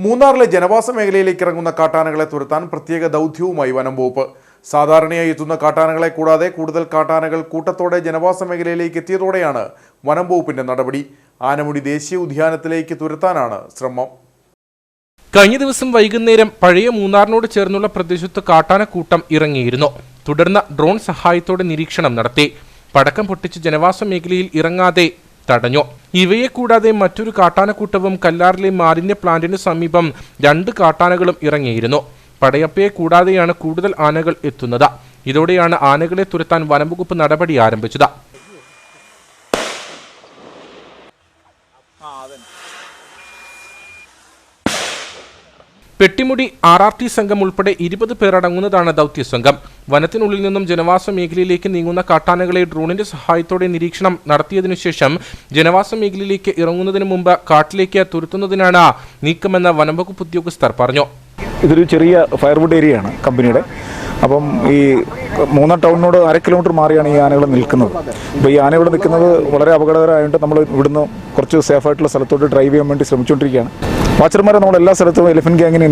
മൂന്നാറിലെ ജനവാസ മേഖലയിലേക്ക് ഇറങ്ങുന്ന കാട്ടാനകളെ തുരത്താൻ പ്രത്യേക ദൗത്യവുമായി വനം വകുപ്പ്. സാധാരണയായി എത്തുന്ന കാട്ടാനകളെ കൂടാതെ കൂടുതൽ കാട്ടാനകൾ കൂട്ടത്തോടെ ജനവാസ മേഖലയിലേക്ക് എത്തിയതോടെയാണ് വനം വകുപ്പിന്റെ നടപടി. ആനമുടി ദേശീയ ഉദ്യാനത്തിലേക്ക് തുരത്താനാണ് ശ്രമം. കഴിഞ്ഞ ദിവസം വൈകുന്നേരം പഴയ മൂന്നാറിനോട് ചേർന്നുള്ള പ്രദേശത്ത് കാട്ടാനക്കൂട്ടം ഇറങ്ങിയിരുന്നു. തുടർന്ന് ഡ്രോൺ സഹായത്തോടെ നിരീക്ഷണം നടത്തി. പടക്കം പൊട്ടിച്ച് ജനവാസ മേഖലയിൽ ഇറങ്ങാതെ തടഞ്ഞു. ഇവയെ കൂടാതെ മറ്റൊരു കാട്ടാനക്കൂട്ടവും കല്ലാറിലെ മാലിന്യ പ്ലാന്റിന് സമീപം 2 കാട്ടാനകളും ഇറങ്ങിയിരുന്നു. പടയപ്പയെ കൂടാതെയാണ് കൂടുതൽ ആനകൾ എത്തുന്നത്. ഇതോടെയാണ് ആനകളെ തുരത്താൻ വനംവകുപ്പ് നടപടി ആരംഭിച്ചത്. പെട്ടിമുടി RRT സംഘം ഉൾപ്പെടെ 20 പേർ അടങ്ങുന്നതാണ് ദൗത്യസംഘം. വനത്തിനുള്ളിൽ നിന്നും ജനവാസ മേഖലയിലേക്ക് നീങ്ങുന്ന കാട്ടാനകളെ ഡ്രോണിന്റെ സഹായത്തോടെ നിരീക്ഷണം നടത്തിയതിനു ശേഷം ജനവാസ മേഖലയിലേക്ക് ഇറങ്ങുന്നതിന് മുമ്പ് കാട്ടിലേക്ക് തുരത്തുന്നതിനാണ് നീക്കമെന്ന് വനംവകുപ്പ് ഉദ്യോഗസ്ഥർ പറഞ്ഞു. ഇതൊരു ചെറിയ ഫയർവുഡ് ഏരിയയാണ് കമ്പനിയുടെ. അപ്പം ഈ മൂന്നാർ ടൗണിനോട് 1/2 കിലോമീറ്റർ മാറിയാണ് ഈ ആനകൾ നിൽക്കുന്നത്. അപ്പോൾ ഈ ആനകൾ നിൽക്കുന്നത് വളരെ അപകടകരമായതുകൊണ്ട് നമ്മൾ ഇവിടുന്ന് കുറച്ച് സേഫായിട്ടുള്ള സ്ഥലത്തോട്ട് ഡ്രൈവ് ചെയ്യാൻ വേണ്ടി ശ്രമിച്ചുകൊണ്ടിരിക്കുകയാണ്. വാച്ചർമാരെ നമ്മൾ എല്ലാ സ്ഥലത്തും എലിഫന്റ് ഗ്യാങ്ങിനെ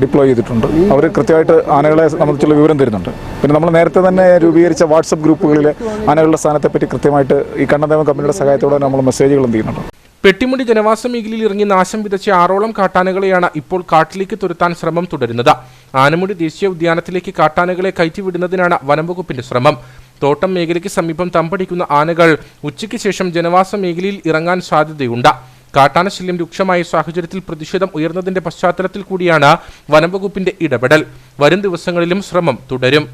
ഡിപ്ലോയ് ചെയ്തിട്ടുണ്ട്. അവർ കൃത്യമായിട്ട് ആനകളെ സംബന്ധിച്ചുള്ള വിവരം തരുന്നുണ്ട്. പിന്നെ നമ്മൾ നേരത്തെ തന്നെ രൂപീകരിച്ച വാട്സപ്പ് ഗ്രൂപ്പുകളിൽ ആനകളുടെ സ്ഥാനത്തെപ്പറ്റി കൃത്യമായിട്ട് ഈ കണ്ണന്തേവൻ കമ്പനിയുടെ സഹായത്തോടെ നമ്മൾ മെസ്സേജുകളും ചെയ്യുന്നുണ്ട്. പെട്ടിമുടി ജനവാസ മേഖലയിൽ ഇറങ്ങി നാശം വിതച്ച 6ഓളം കാട്ടാനകളെയാണ് ഇപ്പോൾ കാട്ടിലേക്ക് തുരത്താൻ ശ്രമം തുടരുന്നത്. ആനമുടി ദേശീയ ഉദ്യാനത്തിലേക്ക് കാട്ടാനകളെ കയറ്റിവിടുന്നതിനാണ് വനംവകുപ്പിന്റെ ശ്രമം. തോട്ടം മേഖലയ്ക്ക് സമീപം തമ്പടിക്കുന്ന ആനകൾ ഉച്ചയ്ക്ക് ശേഷം ജനവാസ മേഖലയിൽ ഇറങ്ങാൻ സാധ്യതയുണ്ട്. കാട്ടാനശല്യം രൂക്ഷമായ സാഹചര്യത്തിൽ പ്രതിഷേധം ഉയർന്നതിന്റെ പശ്ചാത്തലത്തിൽ കൂടിയാണ് വനംവകുപ്പിന്റെ ഇടപെടൽ. വരും ദിവസങ്ങളിലും ശ്രമം തുടരും.